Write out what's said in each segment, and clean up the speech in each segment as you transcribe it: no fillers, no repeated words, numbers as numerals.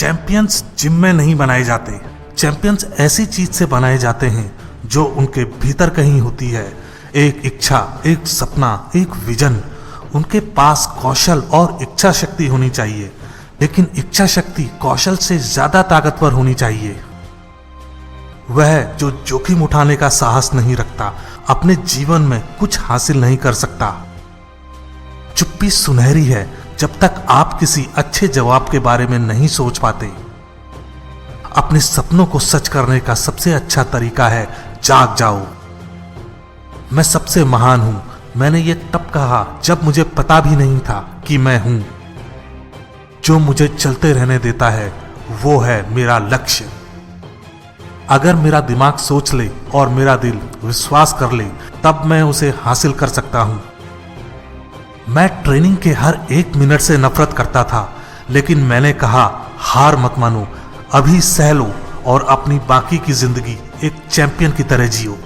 Champions gym में नहीं बनाए जाते। चैंपियंस ऐसी चीज से बनाए जाते हैं जो उनके भीतर कहीं होती है। एक इच्छा, एक सपना, एक विजन। उनके पास कौशल और इच्छा शक्ति होनी चाहिए, लेकिन इच्छा शक्ति कौशल से ज्यादा ताकतवर होनी चाहिए। वह जो जोखिम उठाने का साहस नहीं रखता, अपने जीवन में कुछ हासिल नहीं कर सकता। चुप्पी सुनहरी है जब तक आप किसी अच्छे जवाब के बारे में नहीं सोच पाते। अपने सपनों को सच करने का सबसे अच्छा तरीका है जाग जाओ। मैं सबसे महान हूं, मैंने ये तब कहा जब मुझे पता भी नहीं था कि मैं हूं। जो मुझे चलते रहने देता है वो है मेरा लक्ष्य। अगर मेरा दिमाग सोच ले और मेरा दिल विश्वास कर ले, तब मैं उसे हासिल कर सकता हूं। मैं ट्रेनिंग के हर एक मिनट से नफरत करता था, लेकिन मैंने कहा हार मत मानो, अभी सह लो और अपनी बाकी की जिंदगी एक चैंपियन की तरह जियो।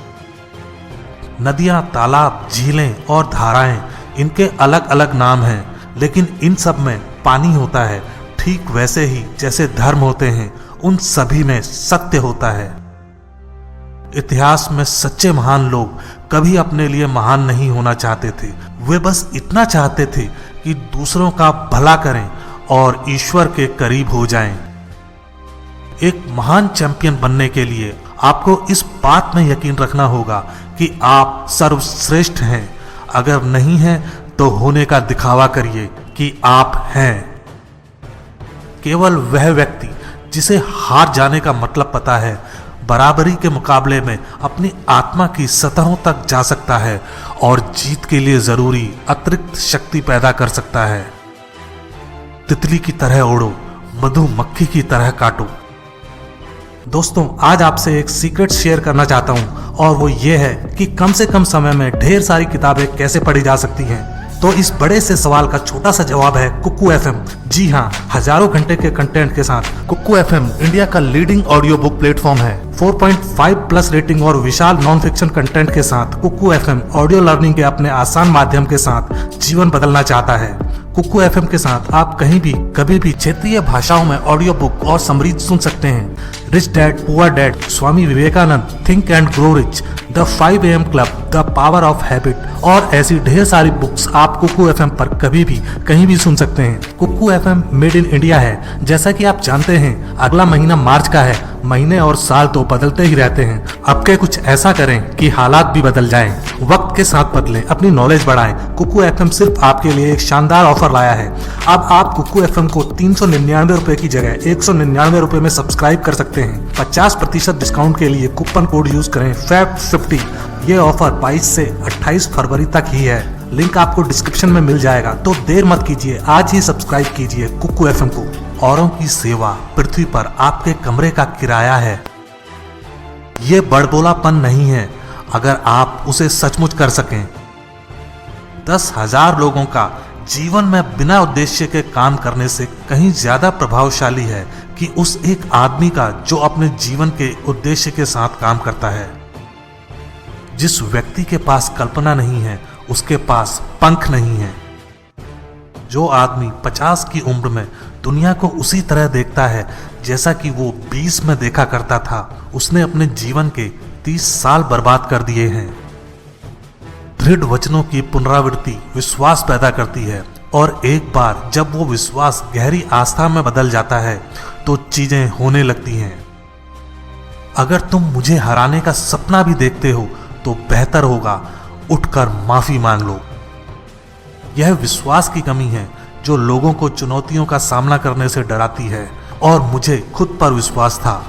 नदियां, तालाब, झीलें और धाराएं, इनके अलग अलग नाम हैं, लेकिन इन सब में पानी होता है। ठीक वैसे ही जैसे धर्म होते हैं, उन सभी में सत्य होता है। इतिहास में सच्चे महान लोग कभी अपने लिए महान नहीं होना चाहते थे। वे बस इतना चाहते थे कि दूसरों का भला करें और ईश्वर के करीब हो जाएं। एक महान चैंपियन बनने के लिए आपको इस बात में यकीन रखना होगा कि आप सर्वश्रेष्ठ हैं। अगर नहीं हैं तो होने का दिखावा करिए कि आप हैं। केवल वह व्यक्ति जिसे हार जाने का मतलब पता है, बराबरी के मुकाबले में अपनी आत्मा की सतहों तक जा सकता है और जीत के लिए जरूरी अतिरिक्त शक्ति पैदा कर सकता है। तितली की तरह उड़ो, मधुमक्खी की तरह काटो। दोस्तों, आज आपसे एक सीक्रेट शेयर करना चाहता हूं और वो ये है कि कम से कम समय में ढेर सारी किताबें कैसे पढ़ी जा सकती हैं। तो इस बड़े से सवाल का छोटा सा जवाब है कुक्कू एफएम। जी हाँ, हजारों घंटे के कंटेंट के साथ कुक्कू एफएम इंडिया का लीडिंग ऑडियो बुक प्लेटफॉर्म है। 4.5 प्लस रेटिंग और विशाल नॉन फिक्शन कंटेंट के साथ कुक्कू एफएम ऑडियो लर्निंग के अपने आसान माध्यम के साथ जीवन बदलना चाहता है। कुक्कू एफएम के साथ आप कहीं भी कभी भी क्षेत्रीय भाषाओं में ऑडियो बुक और समरीज सुन सकते हैं। Rich dad poor dad, Swami Vivekananda, think and grow rich, the 5 AM club, the power of habit और ऐसी ढेर सारी बुक्स आप कुक्कू एफएम पर कभी भी कहीं भी सुन सकते हैं। कुक्कू एफएम मेड इन इंडिया है। जैसा कि आप जानते हैं, अगला महीना मार्च का है। महीने और साल तो बदलते ही रहते हैं। अब के कुछ ऐसा करें कि हालात भी बदल जाएं। वक्त के साथ बदलें, अपनी नॉलेज बढ़ाएं। कुक्कू एफएम सिर्फ आपके लिए एक शानदार ऑफर लाया है। अब आप कुक्कू एफएम को 399 रुपए की जगह 199 रुपए में सब्सक्राइब कर सकते हैं। 50% डिस्काउंट के लिए कूपन कोड यूज करें FAB50। ये ऑफर 22 से 28 फरवरी तक ही है। लिंक आपको डिस्क्रिप्शन में मिल जाएगा, तो देर मत कीजिए, आज ही सब्सक्राइब कीजिए कुक्कू एफएम को। औरों की सेवा पृथ्वी पर आपके कमरे का किराया है। ये बड़बोलापन नहीं है अगर आप उसे सचमुच कर सकें। 10,000 लोगों का जीवन में बिना उद्देश्य के काम करने से कहीं ज्यादा प्रभावशाली है कि उस एक आदमी का जो अपने जीवन के उद्देश्य के साथ काम करता है। जिस व्यक्ति के पास कल्पना नहीं है, उसके पास पंख नहीं है। जो आदमी 50 की उम्र में दुनिया को उसी तरह देखता है जैसा कि वो 20 में देखा करता था, उसने अपने जीवन के 30 साल बर्बाद कर दिए हैं। दृढ़ वचनों की पुनरावृत्ति विश्वास पैदा करती है, और एक बार जब वो विश्वास गहरी आस्था में बदल जाता है तो चीजें होने लगती हैं। अगर तुम मुझे हराने का सपना भी देखते हो तो बेहतर होगा उठकर माफी मांग लो। यह विश्वास की कमी है जो लोगों को चुनौतियों का सामना करने से डराती है, और मुझे खुद पर विश्वास था।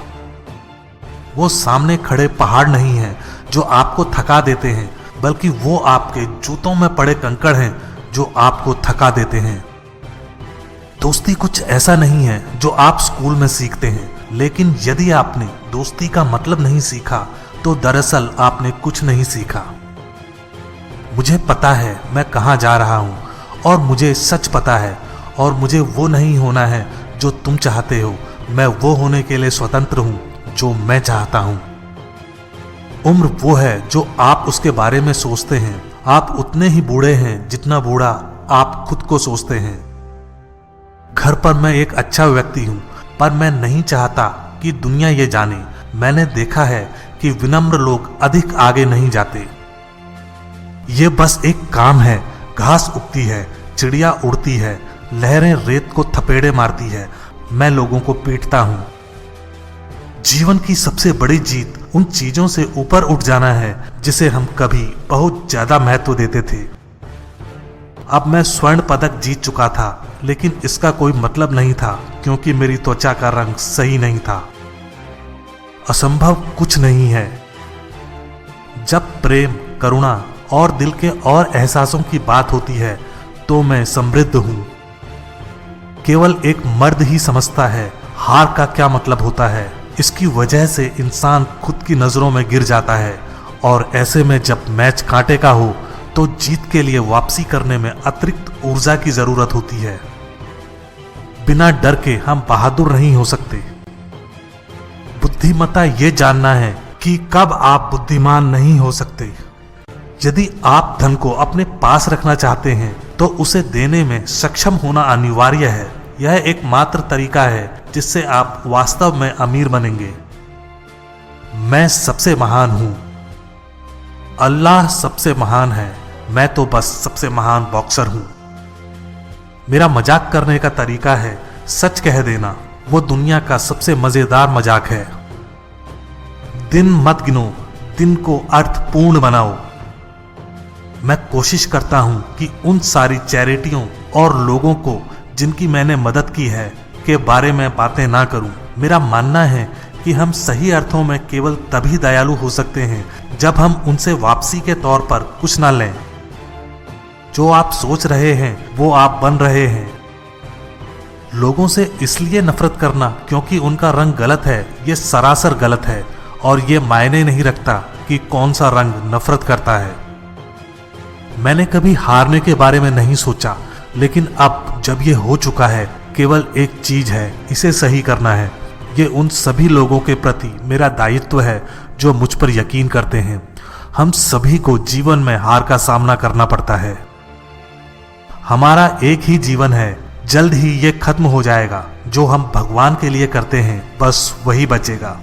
वो सामने खड़े पहाड़ नहीं हैं जो आपको थका देते हैं, बल्कि वो आपके जूतों में पड़े कंकड़ हैं जो आपको थका देते हैं। दोस्ती कुछ ऐसा नहीं है जो आप स्कूल में सीखते हैं, लेकिन यदि आपने दोस्ती का मतलब नहीं सीखा तो दरअसल आपने कुछ नहीं सीखा। मुझे पता है मैं कहाँ जा रहा हूँ, और मुझे सच पता है, और मुझे वो नहीं होना है जो तुम चाहते हो। मैं वो होने के लिए स्वतंत्र हूँ जो मैं चाहता हूँ। उम्र वो है जो आप उसके बारे में सोचते हैं। आप उतने ही बूढ़े हैं जितना बूढ़ा आप खुद को सोचते हैं। घर पर मैं एक अच्छा व्यक्ति हूँ, पर मैं नहीं चाहता कि दुनिया ये जाने। मैंने देखा है कि विनम्र लोग अधिक आगे नहीं जाते। ये बस एक काम है। घास उगती है, चिड़िया उड़ती है, लहरें रेत को थपेड़े मारती है, मैं लोगों को पीटता हूं। जीवन की सबसे बड़ी जीत उन चीजों से ऊपर उठ जाना है जिसे हम कभी बहुत ज्यादा महत्व देते थे। अब मैं स्वर्ण पदक जीत चुका था, लेकिन इसका कोई मतलब नहीं था क्योंकि मेरी त्वचा का रंग सही नहीं था। असंभव कुछ नहीं है। जब प्रेम, करुणा और दिल के और एहसासों की बात होती है तो मैं समृद्ध हूं। केवल एक मर्द ही समझता है हार का क्या मतलब होता है। इसकी वजह से इंसान खुद की नजरों में गिर जाता है और ऐसे में जब मैच कांटे का हो तो जीत के लिए वापसी करने में अतिरिक्त ऊर्जा की जरूरत होती है। बिना डर के हम बहादुर नहीं हो सकते। बुद्धिमत्ता ये जानना है कि कब आप बुद्धिमान नहीं हो सकते। यदि आप धन को अपने पास रखना चाहते हैं तो उसे देने में सक्षम होना अनिवार्य है। यह एकमात्र तरीका है जिससे आप वास्तव में अमीर बनेंगे। मैं सबसे महान हूं। अल्लाह सबसे महान है, मैं तो बस सबसे महान बॉक्सर हूं। मेरा मजाक करने का तरीका है सच कह देना। वो दुनिया का सबसे मजेदार मजाक है। दिन मत गिनो, दिन को अर्थपूर्ण बनाओ। मैं कोशिश करता हूं कि उन सारी चैरिटियों और लोगों को जिनकी मैंने मदद की है के बारे में बातें ना करूं। मेरा मानना है कि हम सही अर्थों में केवल तभी दयालु हो सकते हैं जब हम उनसे वापसी के तौर पर कुछ ना लें। जो आप सोच रहे हैं वो आप बन रहे हैं। लोगों से इसलिए नफरत करना क्योंकि उनका रंग गलत है, ये सरासर गलत है और ये मायने नहीं रखता कि कौन सा रंग नफरत करता है। मैंने कभी हारने के बारे में नहीं सोचा, लेकिन अब जब ये हो चुका है केवल एक चीज है, इसे सही करना है। ये उन सभी लोगों के प्रति मेरा दायित्व है जो मुझ पर यकीन करते हैं। हम सभी को जीवन में हार का सामना करना पड़ता है। हमारा एक ही जीवन है, जल्द ही ये खत्म हो जाएगा। जो हम भगवान के लिए करते हैं बस वही बचेगा।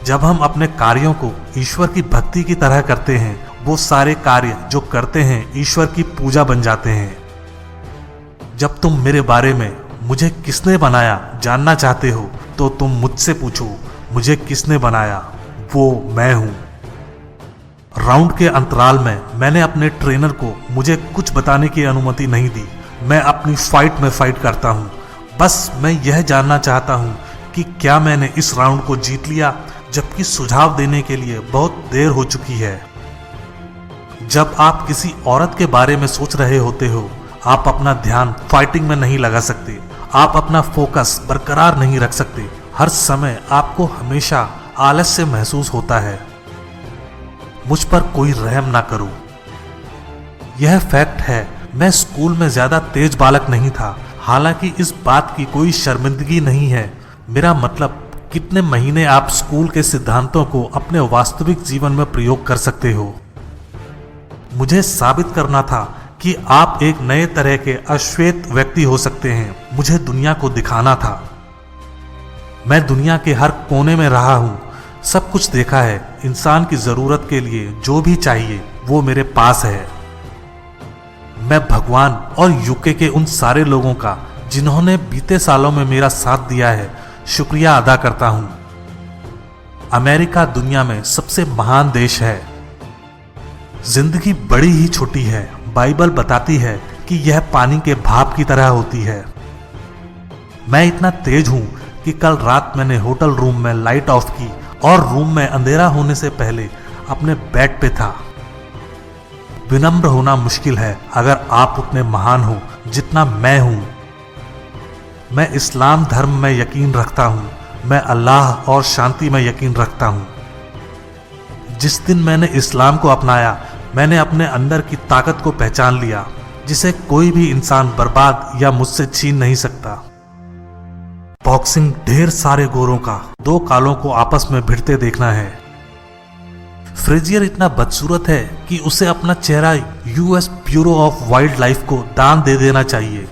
जब हम अपने कार्यों को ईश्वर की भक्ति की तरह करते हैं, वो सारे कार्य जो करते हैं ईश्वर की पूजा बन जाते हैं। जब तुम मेरे बारे में मुझे किसने बनाया जानना चाहते हो तो तुम मुझसे पूछो, मुझे किसने बनाया, वो मैं हूं। राउंड के अंतराल में मैंने अपने ट्रेनर को मुझे कुछ बताने की अनुमति नहीं दी। मैं अपनी फाइट में फाइट करता हूं। बस मैं यह जानना चाहता हूं कि क्या मैंने इस राउंड को जीत लिया, जबकि सुझाव देने के लिए बहुत देर हो चुकी है। जब आप किसी औरत के बारे में सोच रहे होते हो, आप अपना ध्यान फाइटिंग में नहीं लगा सकते। आप अपना फोकस बरकरार नहीं रख सकते। हर समय आपको हमेशा आलस्य महसूस होता है। मुझ पर कोई रहम ना करो। यह फैक्ट है, मैं स्कूल में ज्यादा तेज बालक नहीं था। हालांकि इस बात की कोई शर्मिंदगी नहीं है। मेरा मतलब कितने महीने आप स्कूल के सिद्धांतों को अपने वास्तविक जीवन में प्रयोग कर सकते हो। मुझे साबित करना था कि आप एक नए तरह के अश्वेत व्यक्ति हो सकते हैं। मुझे दुनिया को दिखाना था। मैं दुनिया के हर कोने में रहा हूं, सब कुछ देखा है। इंसान की जरूरत के लिए जो भी चाहिए वो मेरे पास है। मैं भगवान और यूके के उन सारे लोगों का जिन्होंने बीते सालों में मेरा साथ दिया है शुक्रिया अदा करता हूं। अमेरिका दुनिया में सबसे महान देश है। जिंदगी बड़ी ही छोटी है। बाइबल बताती है कि यह पानी के भाप की तरह होती है। मैं इतना तेज हूं कि कल रात मैंने होटल रूम में लाइट ऑफ की और रूम में अंधेरा होने से पहले अपने बेड पे था। विनम्र होना मुश्किल है अगर आप उतने महान हो जितना मैं हूं। मैं इस्लाम धर्म में यकीन रखता हूं। मैं अल्लाह और शांति में यकीन रखता हूं। जिस दिन मैंने इस्लाम को अपनाया, मैंने अपने अंदर की ताकत को पहचान लिया जिसे कोई भी इंसान बर्बाद या मुझसे छीन नहीं सकता। बॉक्सिंग ढेर सारे गोरों का दो कालों को आपस में भिड़ते देखना है। फ्रेजियर इतना बदसूरत है कि उसे अपना चेहरा US bureau of wild life को दान दे देना चाहिए।